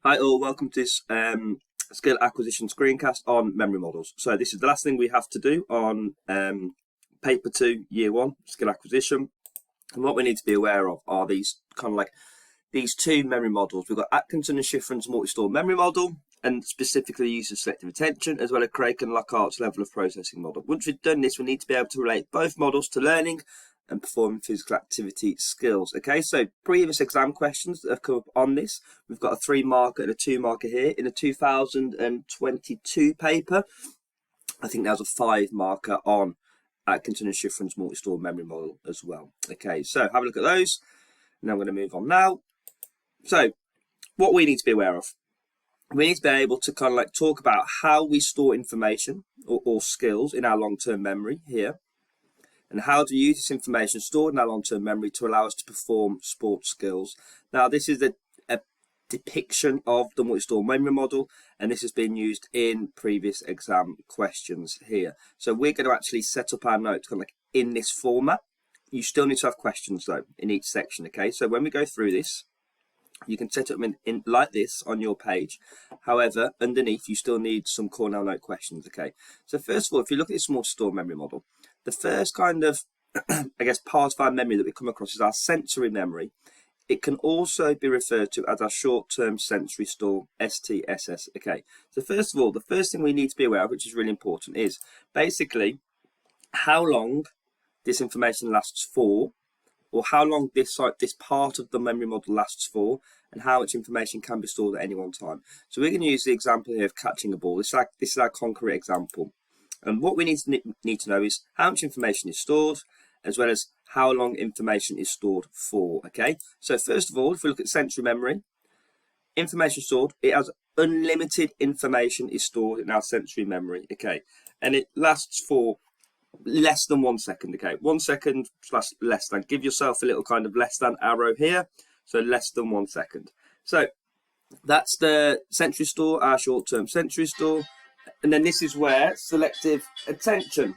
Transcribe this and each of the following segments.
Hi all, welcome to this skill acquisition screencast on memory models. So this is the last thing we have to do on paper 2 year 1 skill acquisition. And what we need to be aware of are these these two memory models. We've got Atkinson and Shiffren's multi-store memory model, and specifically use of selective attention, as well as Craig and Lockhart's level of processing model. Once we've done this, we need to be able to relate both models to learning and performing physical activity skills. Okay, so previous exam questions that have come up on this, we've got a 3 marker and a 2 marker here. In a 2022 paper, I think there was a 5 marker on Atkinson and Shiffren's multi-store memory model as well. Okay, so have a look at those, and I'm going to move on now. So what we need to be aware of, we need to be able to talk about how we store information or skills in our long-term memory here, and how to use this information stored in our long-term memory to allow us to perform sport skills. Now, this is a depiction of the multi-store memory model, and this has been used in previous exam questions here. So we're going to actually set up our notes in this format. You still need to have questions though in each section. Okay, so when we go through this, you can set it up in like this on your page. However, underneath you still need some Cornell note questions. Okay, so first of all, if you look at this multi-store memory model, the first kind of I guess part of our memory that we come across is our sensory memory. It can also be referred to as our short-term sensory store, STSS. Okay, so first of all, the first thing we need to be aware of, which is really important, is basically how long this information lasts for, or how long this part of the memory model lasts for, and how much information can be stored at any one time. So we're going to use the example here of catching a ball. This is our concrete example. And what we need to know is how much information is stored, as well as how long information is stored for. Okay, so first of all, if we look at sensory memory, information stored, it has unlimited information is stored in our sensory memory. Okay, and it lasts for less than 1 second. Okay, 1 second plus less than. Give yourself a little kind of less than arrow here, so less than 1 second. So that's the sensory store, our short-term sensory store. And then this is where selective attention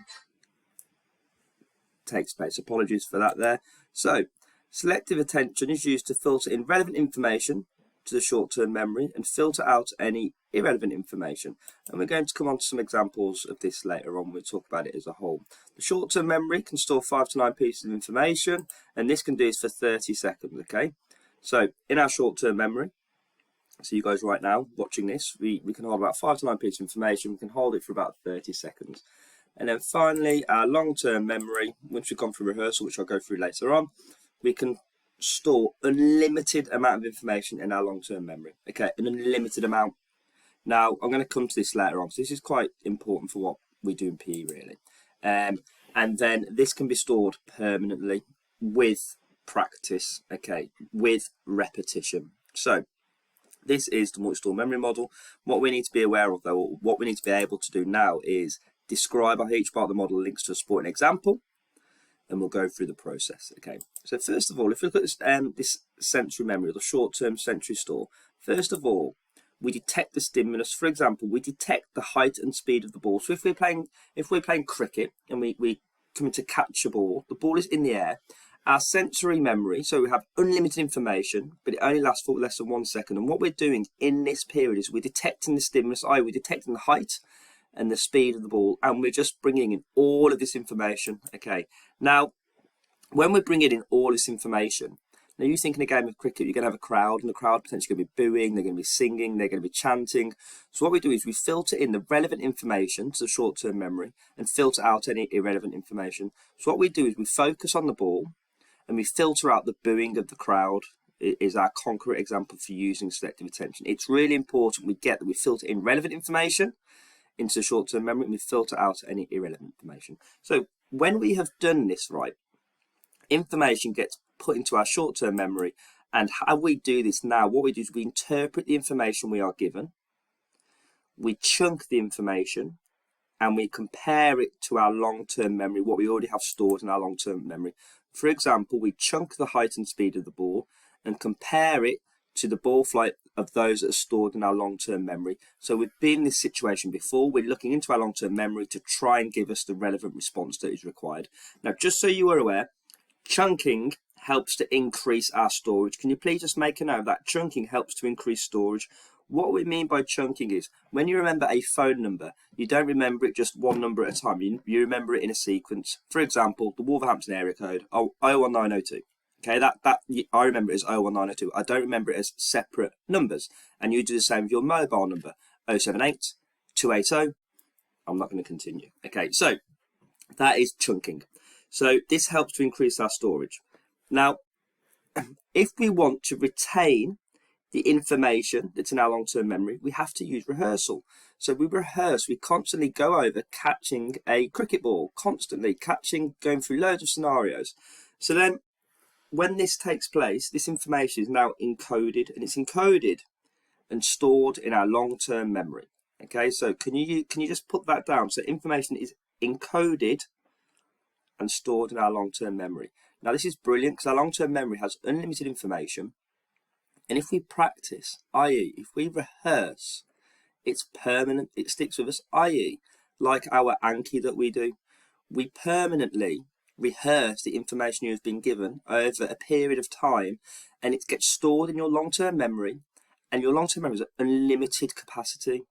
takes place. Apologies for that there. So selective attention is used to filter in relevant information to the short-term memory and filter out any irrelevant information. And we're going to come on to some examples of this later on. We'll talk about it as a whole. The short-term memory can store 5 to 9 pieces of information, and this can do this for 30 seconds. Okay, so in our short-term memory, so you guys right now watching this, we can hold about 5 to 9 pieces of information. We can hold it for about 30 seconds. And then finally, our long-term memory, once we've gone through rehearsal, which I'll go through later on, we can store unlimited amount of information in our long-term memory. Okay, an unlimited amount. Now, I'm going to come to this later on, so this is quite important for what we do in PE, really. And then this can be stored permanently with practice, okay, with repetition. So this is the multi-store memory model. What we need to be aware of, though, what we need to be able to do now is describe how each part of the model links to a sporting example, and we'll go through the process. Okay, so first of all, if we look at this sensory memory, or the short-term sensory store, first of all, we detect the stimulus. For example, we detect the height and speed of the ball. So if we're playing cricket and we come in to catch a ball, the ball is in the air. Our sensory memory, so we have unlimited information, but it only lasts for less than 1 second. And what we're doing in this period is we're detecting the stimulus, i.e. we're detecting the height and the speed of the ball, and we're just bringing in all of this information. Okay, now when we're bringing in all this information, now you think in a game of cricket you're going to have a crowd, and the crowd potentially going to be booing, they're going to be singing, they're going to be chanting. So what we do is we filter in the relevant information to the short-term memory and filter out any irrelevant information. So what we do is we focus on the ball and we filter out the booing of the crowd. It is our concrete example for using selective attention. It's really important we get that we filter in relevant information into short-term memory, and we filter out any irrelevant information. So when we have done this right, information gets put into our short-term memory. And how we do this now, what we do is we interpret the information we are given, we chunk the information, and we compare it to our long-term memory, what we already have stored in our long-term memory. For example, we chunk the height and speed of the ball and compare it to the ball flight of those that are stored in our long-term memory. So we've been in this situation before. We're looking into our long-term memory to try and give us the relevant response that is required. Now, just so you are aware, chunking helps to increase our storage. Can you please just make a note of that? Chunking helps to increase storage. What we mean by chunking is when you remember a phone number, you don't remember it just one number at a time. You remember it in a sequence. For example, the Wolverhampton area code, 01902. Okay, I remember it as 01902. I don't remember it as separate numbers. And you do the same with your mobile number, 078 280. I'm not going to continue. Okay, so that is chunking. So this helps to increase our storage. Now, if we want to retain the information that's in our long-term memory, we have to use rehearsal. So we rehearse, we constantly go over catching a cricket ball, constantly going through loads of scenarios. So then when this takes place, this information is now encoded, and it's encoded and stored in our long-term memory. Okay, so can you just put that down? So information is encoded and stored in our long-term memory. Now this is brilliant because our long-term memory has unlimited information. And if we practice, i.e. if we rehearse, it's permanent, it sticks with us, i.e. like our Anki that we do, we permanently rehearse the information you've been given over a period of time, and it gets stored in your long-term memory, and your long-term memory is unlimited capacity.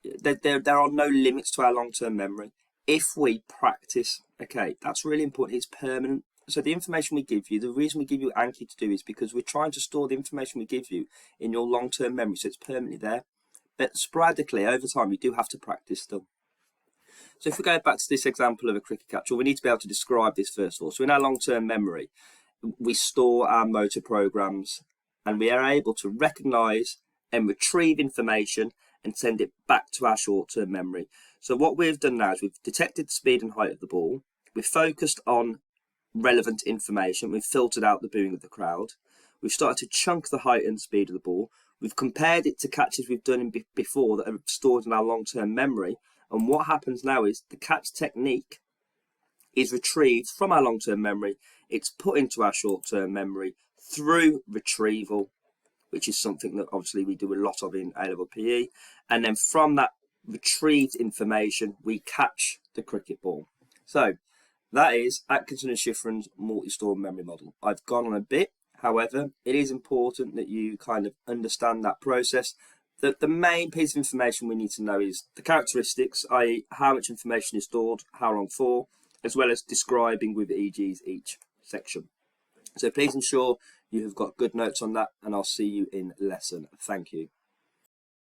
There are no limits to our long-term memory if we practice. Okay, that's really important, it's permanent. So the information we give you, the reason we give you Anki to do is because we're trying to store the information we give you in your long-term memory, so it's permanently there. But sporadically, over time, you do have to practice still. So if we go back to this example of a cricket catch, we need to be able to describe this first of all. So in our long-term memory, we store our motor programs, and we are able to recognize and retrieve information and send it back to our short-term memory. So what we've done now is we've detected the speed and height of the ball. We've focused on relevant information. We've filtered out the booing of the crowd. We've started to chunk the height and speed of the ball. We've compared it to catches we've done before that are stored in our long-term memory. And what happens now is the catch technique is retrieved from our long-term memory. It's put into our short-term memory through retrieval, which is something that obviously we do a lot of in A-level PE. And then from that retrieved information, we catch the cricket ball. So that is Atkinson and Shiffren's multi-store memory model. I've gone on a bit, however, it is important that you kind of understand that process. The main piece of information we need to know is the characteristics, i.e. how much information is stored, how long for, as well as describing with EGs each section. So please ensure you have got good notes on that, and I'll see you in lesson. Thank you.